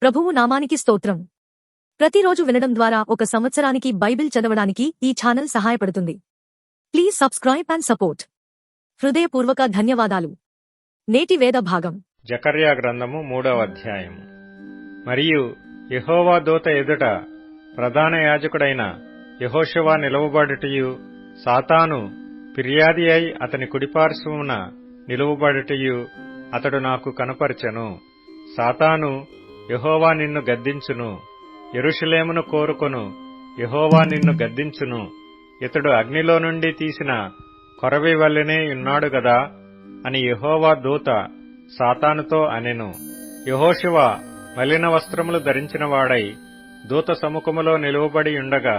ప్రభువు నామానికి స్తోత్రం. ప్రతిరోజు వినడం ద్వారా ఒక సంవత్సరానికి బైబిల్ చదవడానికి ఈ ఛానల్ సహాయపడుతుంది. Please subscribe and support. హృదయపూర్వక ధన్యవాదాలు. నేటి వేద భాగం జకర్యా గ్రంథము 3వ అధ్యాయము. మరియు యెహోవా దూత ఎదుట ప్రధాన యాజకుడైన యెహోషువ నిలువబడుటయు, సాతాను ఫిర్యాది అయి అతని కుడిపార్శ్వమున నిలువబడుటయు అతడు నాకు కనపరచెను. సాతాను, యెహోవా నిన్ను గద్దించును, యెరూషలేమును కోరుకొను, యెహోవా నిన్ను గద్దించును, ఇతడు అగ్నిలో నుండి తీసిన కొరవి వల్లెనే ఉన్నాడు గదా అని యెహోవా దూత సాతానుతో అనెను. యెహోషువ మలిన వస్త్రములు ధరించినవాడై దూత సముఖములో నిలువబడి ఉండగా,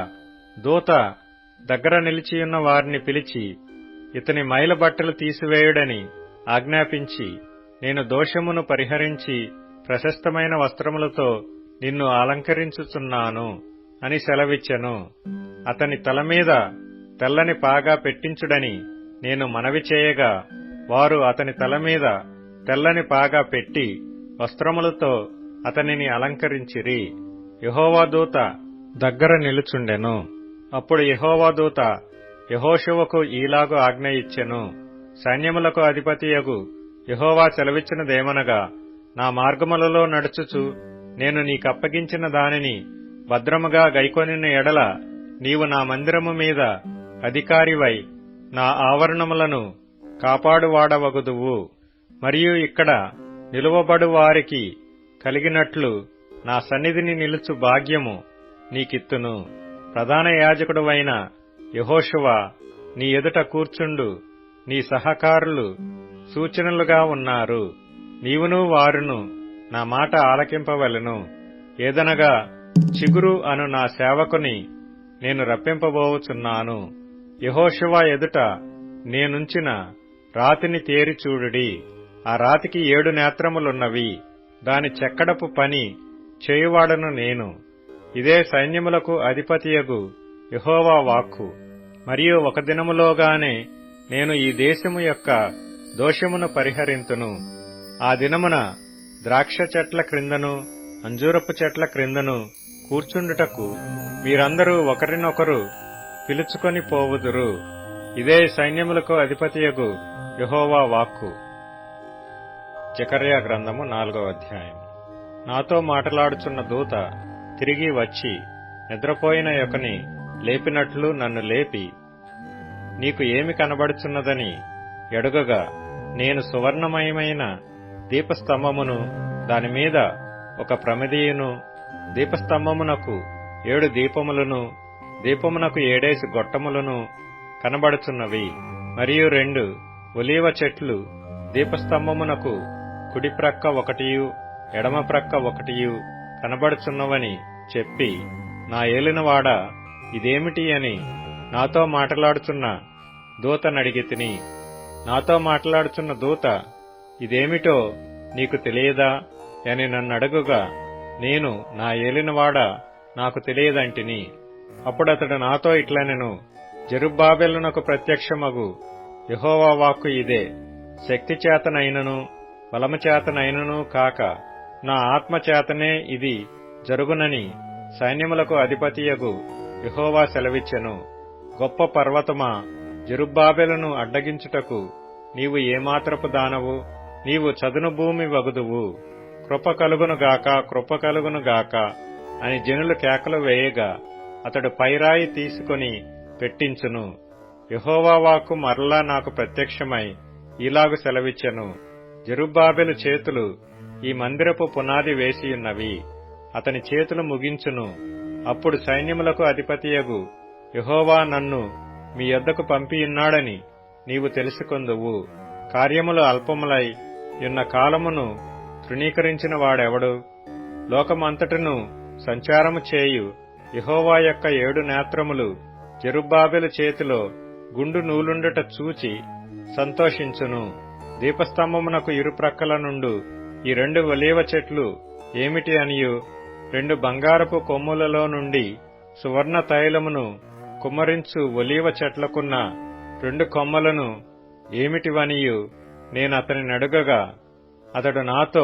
దూత దగ్గర నిలిచియున్న వారిని పిలిచి, ఇతని మైల బట్టలు తీసివేయుడని ఆజ్ఞాపించి, నేను దోషమును పరిహరించి ప్రశస్తమైన వస్త్రములతో నిన్ను అలంకరించుచున్నాను అని సెలవిచ్చెను. అతని తలమీద తెల్లని పాగా పెట్టించుడని నేను మనవి చేయగా, వారు అతని తలమీద తెల్లని పాగా పెట్టి వస్త్రములతో అతనిని అలంకరించిరి. యెహోవా దూత దగ్గర నిలుచుండెను. అప్పుడు యెహోవా దూత యెహోషువకు ఈలాగు ఆజ్ఞ ఇచ్చెను. సైన్యములకు అధిపతియగు యెహోవా సెలవిచ్చినదేమనగా, నా మార్గములలో నడుచుచు నేను నీకప్పగించిన దానిని భద్రముగా గైకొనిన ఎడల నీవు నా మందిరము మీద అధికారివై నా ఆవరణములను కాపాడువాడవగుదువు. మరియు ఇక్కడ నిలువబడు వారికి కలిగినట్లు నా సన్నిధిని నిలుచు భాగ్యము నీకిత్తును. ప్రధాన యాజకుడువైన యెహోషువ నీ ఎదుట కూర్చుండు. నీ సహకారులు సూచనలుగా ఉన్నారు. నీవును వారును నా మాట ఆలకింపవలెను. ఏదనగా, చిగురు అను నా సేవకుని నేను రప్పింపబోవుచున్నాను. యెహోషువ ఎదుట నేనుంచిన రాతిని తేరి చూడుడి. ఆ రాతికి 7 నేత్రములున్నవి. దాని చెక్కడపు పని చేయువాడను నేను. ఇదే సైన్యములకు అధిపతియగు యెహోవా వాక్కు. మరియు ఒక దినములోగానే నేను ఈ దేశము యొక్క దోషమును పరిహరింతును. ఆ దినమున ద్రాక్ష చెట్ల క్రిందను అంజూరపు చెట్ల క్రిందను కూర్చుండుటకు మీరందరూ ఒకరినొకరు పిలుచుకొని పోవుదురు. ఇదే సైన్యములకు అధిపతియగు యెహోవా వాక్కు. జకర్యా గ్రంథము 4వ అధ్యాయం. నాతో మాటలాడుచున్న దూత తిరిగి వచ్చి నిద్రపోయిన యొకని లేపినట్లు నన్ను లేపి, నీకు ఏమి కనబడుచున్నదని ఎడుగగా, నేను సువర్ణమయమైన దీపస్తంభమును, దానిమీద ఒక ప్రమిదియును, దీపస్తంభమునకు 7 దీపములను, దీపమునకు 7 గొట్టములను కనబడుచున్నవి. మరియు 2 ఒలీవ చెట్లు దీపస్తంభమునకు కుడి ప్రక్క ఒకటియు ఎడమ ప్రక్క ఒకటియు కనబడుచున్నవని చెప్పి, నా ఏలినవాడా, ఇదేమిటి అని నాతో మాట్లాడుచున్న దూతనడిగితిని. నాతో మాట్లాడుచున్న దూత, ఇదేమిటో నీకు తెలియదా అని నన్నడుగుగా, నేను, నా ఏలినవాడా, నాకు తెలియదంటిని. అప్పుడతడు నాతో ఇట్లనెను, జెరుబ్బాబెలునకు ప్రత్యక్షమగు యెహోవా వాక్కు ఇదే. శక్తి చేతనైనను బలము చేతనైనను కాక నా ఆత్మ చేతనే ఇది జరుగునని సైన్యములకు అధిపతియగు యెహోవా సెలవిచ్చెను. గొప్ప పర్వతమా, జెరుబ్బాబెలును అడ్డగించుటకు నీవు ఏమాత్రపు దానవు? నీవు చదును భూమి వగుదువు. కృప కలుగునుగాక, కృప కలుగునుగాక అని జనులు కేకలు వేయగా, అతడు పైరాయి తీసుకొని పెట్టించును. యెహోవా వాక్కు మరలా నాకు ప్రత్యక్షమై ఇలాగు సెలవిచ్చెను, జెరుబ్బాబెలు చేతులు ఈ మందిరపు పునాది వేసియున్నవి. అతని చేతులు ముగించును. అప్పుడు సైన్యములకు అధిపతియగు యెహోవా నన్ను మీ యొద్దకు పంపియున్నాడని నీవు తెలుసుకొందువు. కార్యములు అల్పములై యున్న కాలమును తృణీకరించిన వాడెవడు? లోకమంతటను సంచారము చేయు యెహోవా యొక్క 7 నేత్రములు జెరుబ్బాబెలు చేతిలో గుండు నూలుండుట చూచి సంతోషించును. దీపస్తంభమునకు ఇరుప్రక్కల నుండు ఈ 2 ఒలీవ చెట్లు ఏమిటి అనియు, 2 బంగారపు కొమ్ములలో నుండి సువర్ణ తైలమును కుమ్మరించు ఒలీవ చెట్లకున్న 2 కొమ్మలను ఏమిటివనియు నేనతని నడుగగా, అతడు నాతో,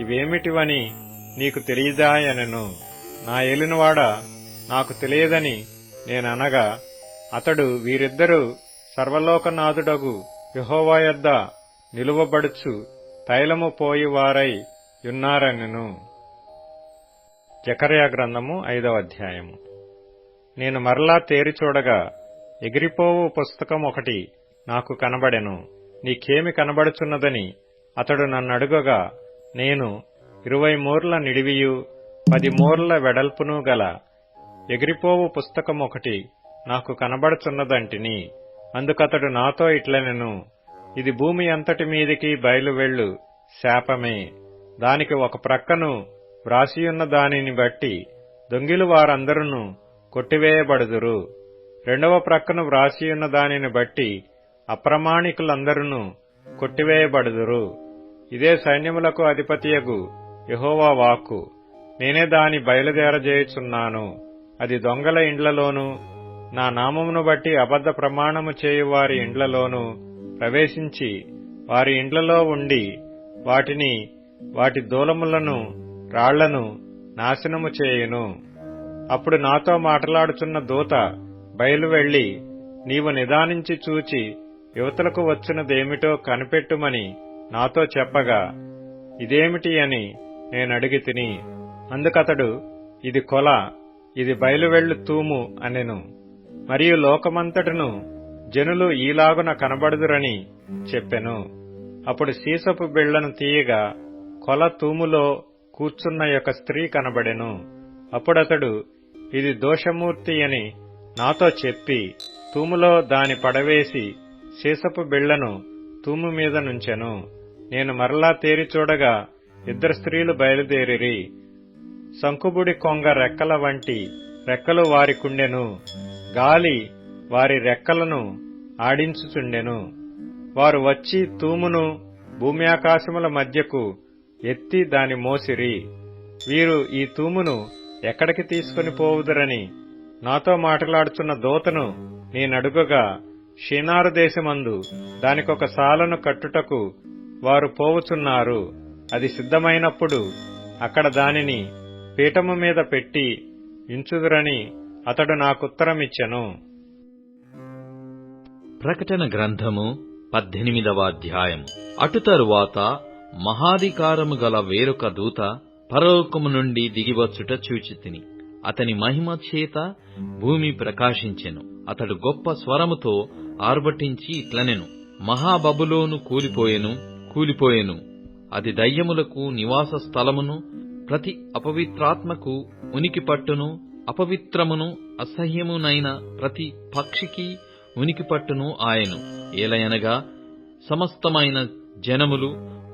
ఇవేమిటివని నీకు తెలియదాయనెను. నా ఏలినవాడా, నాకు తెలియదని నేననగా, అతడు వీరిద్దరూ సర్వలోకనాథుడగు యెహోవా యొద్ద నిలువబడుచు తైలము పోయివారై యున్నారనెను. జకర్యా గ్రంథము 5వ అధ్యాయము. నేను మరలా తేరి చూడగా ఎగిరిపోవు పుస్తకం ఒకటి నాకు కనబడెను. నీకేమి కనబడుచున్నదని అతడు నన్నడుగగా, నేను 20 మూరల నిడివియు 10 మూరల వెడల్పును గల ఎగిరిపోవు పుస్తకం ఒకటి నాకు కనబడుచున్నదంటిని. అందుకతడు నాతో ఇట్లనెను, ఇది భూమి అంతటి మీదికి బయలువెళ్ళు శాపమే. దానికి ఒక ప్రక్కను వ్రాసియున్న దానిని బట్టి దొంగిలు వారందరూ కొట్టివేయబడుదురు. రెండవ ప్రక్కను వ్రాసియున్న దానిని బట్టి అప్రమాణికులందరూ కొట్టివేయబడుదురు. ఇదే సైన్యములకు అధిపతియగు యెహోవా వాక్కు. నేనే దాని బయలుదేరజేయుచున్నాను. అది దొంగల ఇండ్లలోనూ నా నామమును బట్టి అబద్ధ ప్రమాణము చేయువారి ఇండ్లలోనూ ప్రవేశించి వారి ఇండ్లలో ఉండి వాటిని, వాటి దూలములను రాళ్లను నాశనము చేయును. అప్పుడు నాతో మాట్లాడుచున్న దూత బయలువెళ్లి, నీవు నిదానించి చూచి యువతలకు వచ్చినదేమిటో కనిపెట్టుమని నాతో చెప్పగా, ఇదేమిటి అని నేనడిగితిని. అందుకతడు, ఇది కొల, ఇది బయలువెళ్ళు తూము అనెను. మరియు లోకమంతటను జనులు ఈలాగున కనబడుదురని చెప్పెను. అప్పుడు సీసపు బిళ్లను తీయగా కొల తూములో కూర్చున్న యొక్క స్త్రీ కనబడెను. అప్పుడతడు, ఇది దోషమూర్తి అని నాతో చెప్పి తూములో దాని పడవేసి సీసపు బిళ్లను తూము మీద నుంచెను. నేను మరలా తేరి చూడగా 2 స్త్రీలు బయలుదేరిరి. శంకుబుడి కొంగ రెక్కల వంటి రెక్కలు వారికుండెను. గాలి వారి రెక్కలను ఆడించుచుండెను. వారు వచ్చి తూమును భూమి ఆకాశముల మధ్యకు ఎత్తి దాని మోసిరి. వీరు ఈ తూమును ఎక్కడికి తీసుకుని పోవుదురని నాతో మాట్లాడుచున్న దూతను నేనడుగగా, షీనారు దేశమందు దానికొక సాలను కట్టుటకు వారు పోవుచున్నారు. అది సిద్ధమైనప్పుడు అక్కడ దానిని పీఠము మీద పెట్టి ఇంచుదురని అతడు నాకుత్తరమిచ్చెను. ప్రకటన గ్రంథము 18వ అధ్యాయము. అటు తరువాత మహాధికారము గల వేరొక దూత పరలోకము నుండి దిగివచ్చుట చూచితిని. అతని మహిమ చేత భూమి ప్రకాశించెను. అతడు గొప్ప స్వరముతో ఆర్భటించి ఇట్లనెను, మహాబబులోను కూలిపోయెను. అది దయ్యములకు నివాస స్థలమును, ప్రతి అపవిత్రాత్మకు ఉనికి పట్టును, అపవిత్రమును అసహ్యమునైన ప్రతి పక్షికి ఉనికి పట్టును ఆయను. ఏలయనగా సమస్తమైన జనములు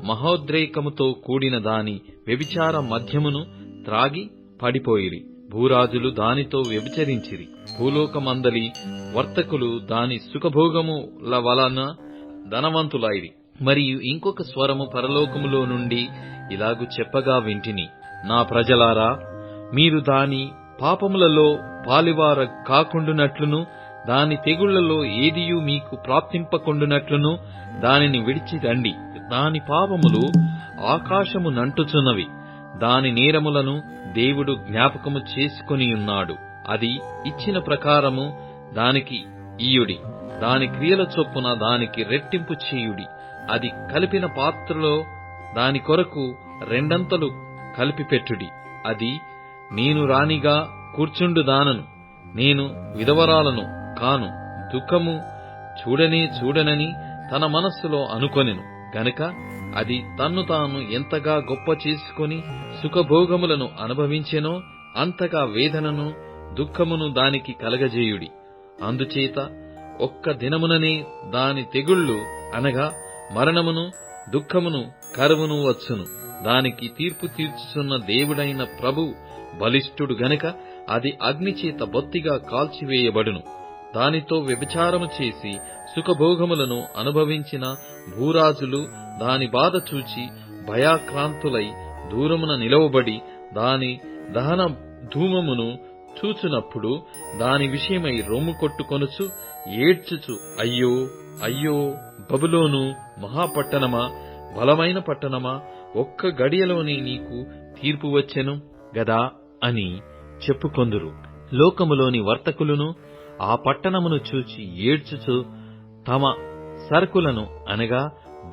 మహోద్రేకముతో కూడిన దాని వ్యభిచార మద్యమును త్రాగి పడిపోయిరి. భూరాజులు దానితో వ్యభిచరించిరి. భూలోకమందలి వర్తకులు దాని సుఖభోగముల వలన ధనవంతులైరి. మరియు ఇంకొక స్వరము పరలోకములో నుండి ఇలాగు చెప్పగా వింటిని, నా ప్రజలారా, మీరు దాని పాపములలో పాలివార కాకుండునట్లును, దాని తెగుళ్లలో ఏదియూ మీకు ప్రాప్తింపకుండునట్లును దానిని విడిచి రండి. దాని పాపములు ఆకాశము నంటుచున్నవి. దాని నేరములను దేవుడు జ్ఞాపకము చేసుకొనియున్నాడు. అది ఇచ్చిన ప్రకారము దానికి ఇయ్యుడి. దాని క్రియల చొప్పున దానికి రెట్టింపు చేయుడి. అది కలిపిన పాత్రలో దాని కొరకు 2 కలిపిపెట్టుడి. అది, నేను రాణిగా కూర్చుండు దానను, నేను విధవరాలను కాను, దుఃఖము చూడనని తన మనస్సులో అనుకొనెను గనుక అది తన్ను తాను ఎంతగా గొప్ప చేసుకొని సుఖభోగములను అనుభవించెనో అంతగా వేదనను దుఃఖమును దానికి కలగజేయుడి. అందుచేత ఒక్క దినముననే దాని తెగుళ్లు అనగా మరణమును, దుఃఖమును, కరువును వచ్చును. దానికి తీర్పు తీర్చుచున్న దేవుడైన ప్రభు బలిష్ఠుడు గనుక అది అగ్నిచేత బొత్తిగా కాల్చివేయబడును. దానితో వ్యభిచారము చేసి సుఖభోగములను అనుభవించిన భూరాజులు దాని బాధ చూచి భయాక్రాంతులై దూరమున నిలవబడి దాని దహన ధూమమును చూచునప్పుడు దాని విషయమై రొమ్ము కొట్టుకొనుచు ఏడ్చుచు, అయ్యో అయ్యో బబులోను మహాపట్టణమా, బలమైన పట్టణమా, ఒక్క గడియలోనే నీకు తీర్పు వచ్చెను గదా అని చెప్పుకొందురు. లోకములోని వర్తకులను ఆ పట్టణమును చూచి ఏడ్చుచు తమ సరుకులను అనగా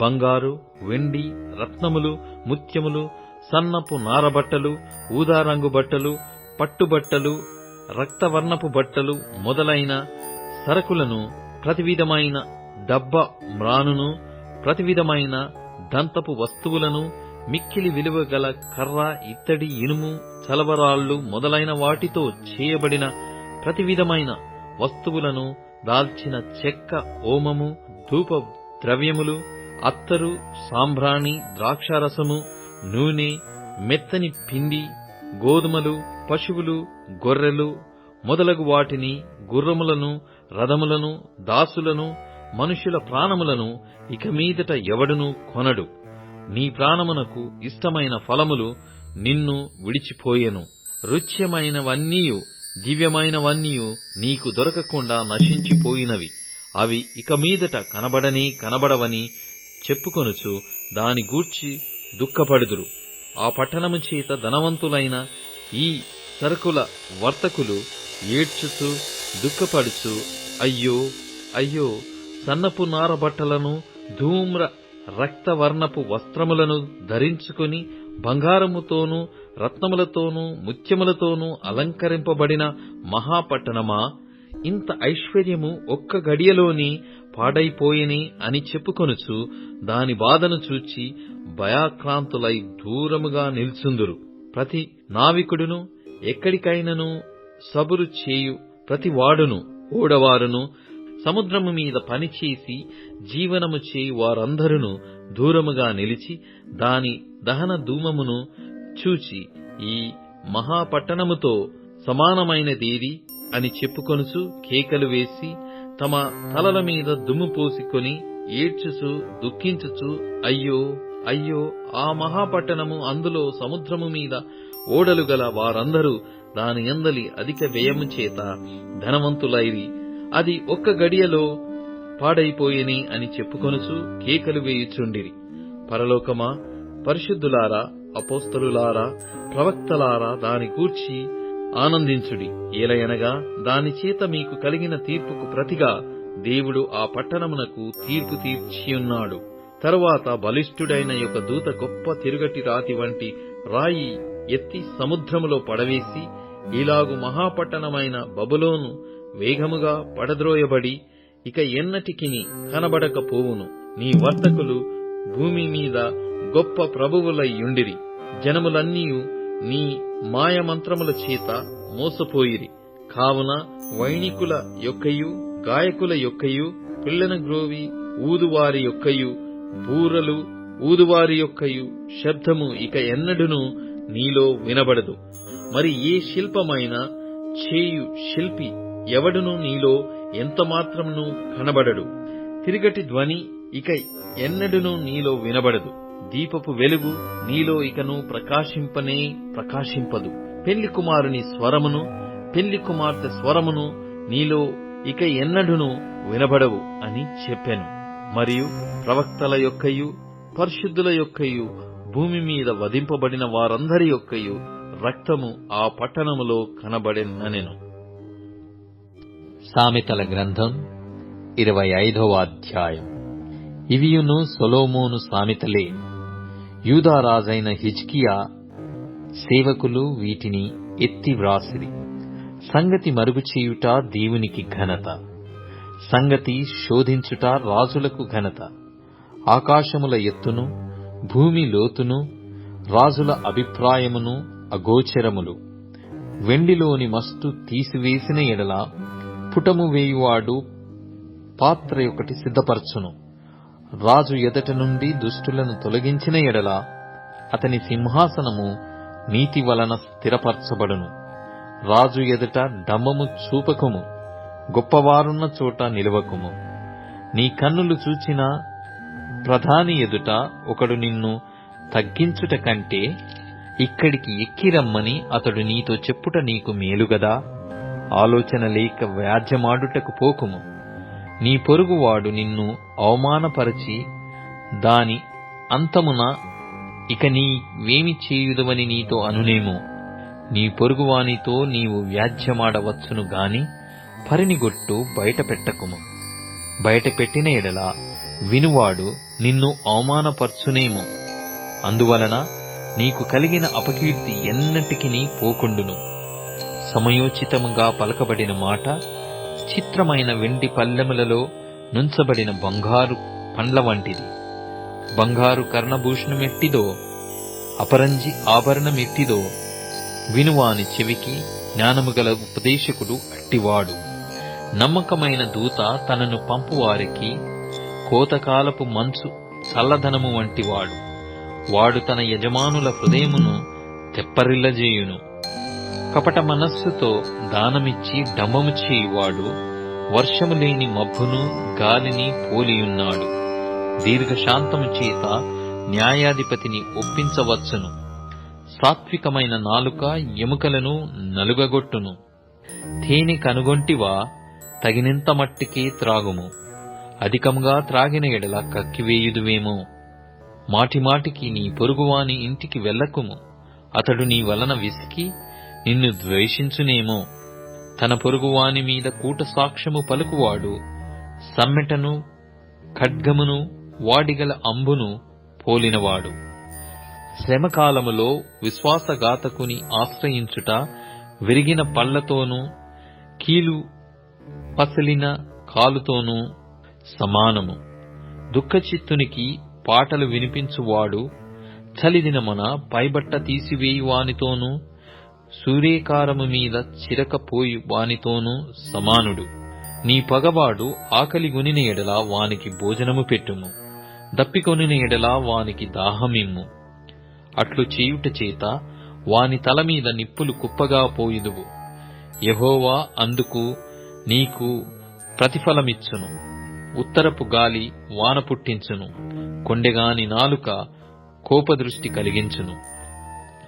బంగారు, వెండి, రత్నములు, ముత్యములు, సన్నపు నారబట్టలు, ఊదారంగు బట్టలు, పట్టుబట్టలు, రక్తవర్ణపు బట్టలు మొదలైన సరకులను, ప్రతివిధమైన డబ్బ మ్రానును, ప్రతివిధమైన దంతపు వస్తువులను, మిక్కిలి విలువ గల కర్ర, ఇత్తడి, ఇనుము, చలవరాళ్లు మొదలైన వాటితో చేయబడిన ప్రతివిధమైన వస్తువులను, దాల్చిన చెక్క, ఓమము, ధూప ద్రవ్యములు, అత్తరు, సాంబ్రాణి, ద్రాక్షారసము, నూనె, మెత్తని పిండి, గోధుమలు, పశువులు, గొర్రెలు మొదలగు వాటిని, గుర్రములను, రథములను, దాసులను, మనుష్యుల ప్రాణములను ఇక మీదట ఎవడునూ కొనడు. నీ ప్రాణమునకు ఇష్టమైన ఫలములు నిన్ను విడిచిపోయెను. రుచ్యమైనవన్నీయు దివ్యమైనవన్నీయు నీకు దొరకకుండా నశించిపోయినవి. అవి ఇక మీదట కనబడవని చెప్పుకొనుచు దాని గూర్చి దుఃఖపడుదురు. ఆ పట్టణము చేత ధనవంతులైన ఈ సరుకుల వర్తకులు ఏడ్చుచు దుఃఖపడుచు, అయ్యో అయ్యో, సన్నపు నార బట్టలను, ధూమ్ర రక్తవర్ణపు వస్త్రములను ధరించుకుని బంగారముతోనూ రత్నములతోనూ ముత్యములతోనూ అలంకరింపబడిన మహాపట్టణమా, ఇంత ఐశ్వర్యము ఒక్క గడియలోని పాడైపోయిని అని చెప్పుకొనుచు దాని బాధను చూచి భయాక్రాంతులై దూరముగా నిల్చుందురు. ప్రతి నావికుడును, ఎక్కడికైనను సబురు చేయు ప్రతి వాడును, ఓడవారును, సముద్రము మీద పనిచేసి జీవనము చేయు వారందరును దూరముగా నిలిచి దాని దహన ధూమమును చూచి ఈ మహాపట్టణముతో సమానమైనదేది అని చెప్పుకొనుచు కేకలు వేసి తమ తలల మీద దుమ్ము పోసుకొని ఏడ్చుచు దుఃఖించుచు, అయ్యో అయ్యో, ఆ మహాపట్టణము, అందులో సముద్రము మీద ఓడలు గల వారందరూ దాని యందలి అధిక వ్యయము చేత ధనవంతులైరి, అది ఒక్క గడియలో పాడైపోయేని అని చెప్పుకొనుచు కేకలు వేయుచుండిరి. పరలోకమా, పరిశుద్ధులారా, అపోస్తలులారా, ప్రవక్తలారా, దాని గూర్చి ఆనందించుడి. ఏలయనగా దాని చేత మీకు కలిగిన తీర్పుకు ప్రతిగా దేవుడు ఆ పట్టణమునకు తీర్పు తీర్చియున్నాడు. తరువాత బలిష్ఠుడైన యొక్క దూత గొప్ప తిరుగటి రాతి వంటి రాయి ఎత్తి సముద్రములో పడవేసి, ఇలాగు మహాపట్టణమైన బబులోను వేగముగా పడద్రోయబడి ఇక ఎన్నటికిని కనబడకపోవును. నీ వర్తకులు భూమి మీద గొప్ప ప్రభువులయ్యుండిరి. జనములన్నీయు నీ మాయమంత్రముల చేత మోసపోయిరి. కావున వైణికుల యొక్కయు, గాయకుల యొక్కయు, పిల్లన గ్రోవి ఊదువారి యొక్కయు, బూరలు ఊదువారి యొక్కయు శబ్దము ఇక ఎన్నడును నీలో వినబడదు. మరి ఏ శిల్పమైన చేయు శిల్పి ఎవడును నీలో ఎంతమాత్రమును కనబడడు. తిరుగటి ధ్వని ఇక ఎన్నడును నీలో వినబడదు. దీపపు వెలుగు నీలో ఇకను ప్రకాశింపదు. పెళ్లి కుమారుని స్వరమును, పెళ్లి కుమార్తె స్వరమును నీలో ఇక ఎన్నడును వినబడవు అని చెప్పెను. మరియు ప్రవక్తల యొక్కయు, పరిశుద్ధుల యొక్కయు, భూమి మీద వధింపబడిన వారందరి యొక్కయు రక్తము ఆ పట్టణములో కనబడెననెను. సామెతల గ్రంథం 25వ అధ్యాయం. ఇవియును సొలొమోను సామెతలే. యూదారాజైన హిజ్కియా సేవకులు వీటిని ఎత్తి వ్రాసిరి. సంగతి మరుగు చేయుట దేవునికి ఘనత, సంగతి శోధించుట రాజులకు ఘనత. ఆకాశముల ఎత్తును, భూమి లోతును, రాజుల అభిప్రాయమును అగోచరములు. వెండిలోని మస్తు తీసివేసిన ఎడల పుటము వేయువాడు పాత్ర ఒకటి సిద్ధపరచును. రాజు ఎదట నుండి దుష్టులను తొలగించిన ఎడల అతని సింహాసనము నీతి వలన స్థిరపరచబడును. రాజు ఎదుట డంబము చూపకుము, గొప్పవారున్న చోట నిలవకుము. నీ కన్నులు చూచిన ప్రధాని ఎదుట ఒకడు నిన్ను తగ్గించుట కంటే ఇక్కడికి ఎక్కిరమ్మని అతడు నీతో చెప్పుట నీకు మేలుగదా. ఆలోచన లేక వ్యాజ్యమాడుటకు పోకుము. నీ పొరుగువాడు నిన్ను అవమానపరచి దాని అంతమున ఇక నీవేమి చేయుదవని నీతో అనునేమో. నీ పొరుగువానితో నీవు వ్యాజ్యమాడవచ్చును గాని పరినిగొట్టు బయట పెట్టకుము. బయట పెట్టిన ఎడల వినువాడు నిన్ను అవమానపర్చునేమో. అందువలన నీకు కలిగిన అపకీర్తి ఎన్నటికినీ పోకుండును. సమయోచితముగా పలకబడిన మాట చిత్రమైన వెండి పల్లెములలో నుంచబడిన బంగారు పండ్ల వంటిది. బంగారు కర్ణభూషణమెట్టిదో, అపరంజి ఆభరణమెట్టిదో వినువాని చెవికి జ్ఞానము గల ఉపదేశకుడు అట్టివాడు. నమ్మకమైన దూత తనను పంపువారికి కోతకాలపు మంచు చల్లదనము వంటివాడు. వాడు తన యజమానుల హృదయమును తెప్పరిల్లజేయును. కపట మనస్సుతో దానమిచ్చి డంబము చేయువాడు వర్షము లేని మబ్బును గాలిని పోలియున్నాడు. దీర్ఘశాంతము చేత న్యాయాధిపతిని ఒప్పించవచ్చును. సాత్వికమైన నాలుక ఎముకలను నలుగగొట్టును. తేనె కనుగొంటివా, తగినంత మట్టికి త్రాగుము. అధికముగా త్రాగిన ఎడల కక్కివేయుదువేమో. మాటిమాటికి నీ పొరుగువాని ఇంటికి వెళ్ళకుము. అతడు నీ వలన విసికి నిన్ను ద్వేషించునేమో. తన పొరుగువాని మీద కూట సాక్ష్యము పలుకువాడు సమ్మెటను ఖడ్గమును వాడిగల అంబును పోలినవాడు. శ్రమకాలములో విశ్వాసఘాతకుని ఆశ్రయించుట విరిగిన పళ్లతోనూ కీలు పసలిన కాలుతోనూ సమానము. దుఃఖచిత్తునికి పాటలు వినిపించువాడు చలిదినమున పైబట్ట తీసివేయువానితోనూ సూర్యకారము మీద చిరకపోయి వానితోనూ సమానుడు. నీ పగవాడు ఆకలిగొనిన ఎడల వానికి భోజనము పెట్టుము. దప్పికొనిన ఎడల వానికి దాహమిమ్ము. అట్లు చేయుట చేత వాని తల మీద నిప్పులు కుప్పగా పోయుదువు. యెహోవా అందుకు నీకు ప్రతిఫలమిచ్చును. ఉత్తరపు గాలి వాన పుట్టించును. కొండెగాని నాలుక కోపదృష్టి కలిగించును.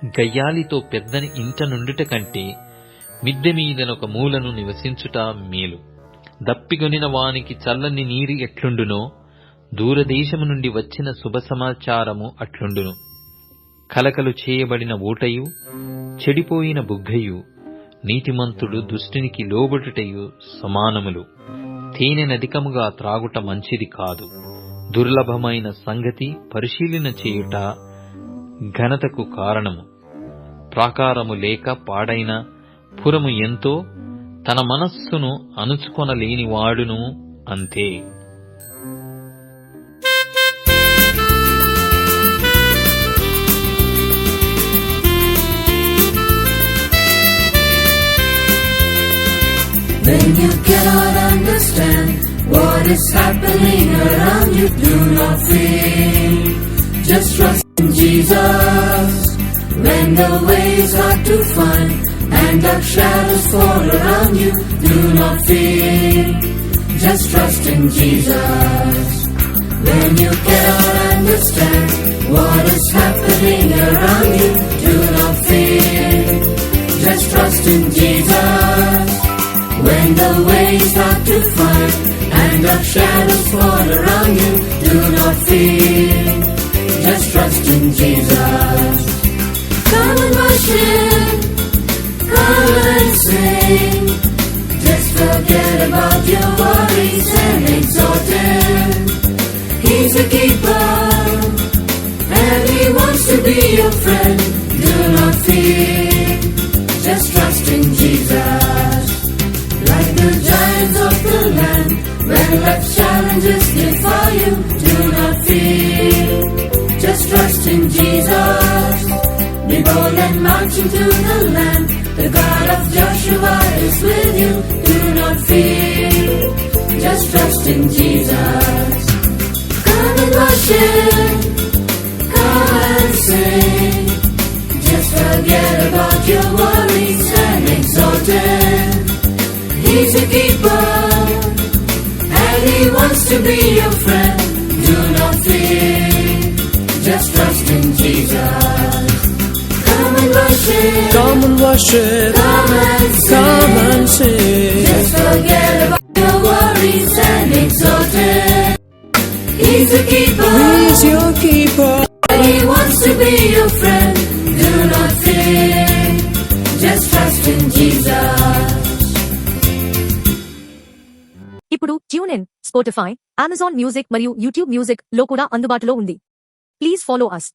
గయ్యాలితో పెద్దని ఇంట నుండుట కంటే మిద్దె మీదనొక మూలను నివసించుట మేలు. దప్పిగొనిన వానికి చల్లని నీరు ఎట్లుండునో దూరదేశము నుండి వచ్చిన శుభ సమాచారము అట్లుండును. కలకలు చేయబడిన ఊటయు చెడిపోయిన బుగ్గయు నీతిమంతుడు దుష్టునికి లోబడుటయు సమానములు. తేనెనధికముగా త్రాగుట మంచిది కాదు. దుర్లభమైన సంగతి పరిశీలన చేయుట ఘనతకు కారణము. ప్రాకారము లేక పాడైన పురము ఎంతో తన మనస్సును అణుచుకొనలేనివాడును అంతే. When you cannot understand what is happening around you, do not fear. Just trust in Jesus. When the way is hard to find and dark shadows fall around you, do not fear. Just trust in Jesus. When you cannot understand what is happening around you, do not fear. Just trust in Jesus. When the way is hard to find and dark shadows fall around you, do not fear. Just trust in Jesus. Come and worship, come and sing. Just forget about your worries and exalt Him. He's a keeper and He wants to be your friend. Do not fear. Just trust in Jesus. Like the giants of the land, when life's challenges defy you, do not fear. Just trust in Jesus. Be bold and march into the land. The God of Joshua is with you. Do not fear. Just trust in Jesus. Come and worship, come and sing. Just forget about your worries and exalt Him. He's a keeper and He wants to be your friend. Do not fear. Just trust in Jesus. Come and worship, Come and worship, come and sing. come and sing. Just forget about your worries and exalt Him. He's a keeper He's your keeper, and He wants to to be your friend. Do not fear, just trust in Jesus. ఇప్పుడు tune in, Spotify, Amazon music మరియు YouTube music లో కూడా అందుబాటులో ఉంది. Please follow us.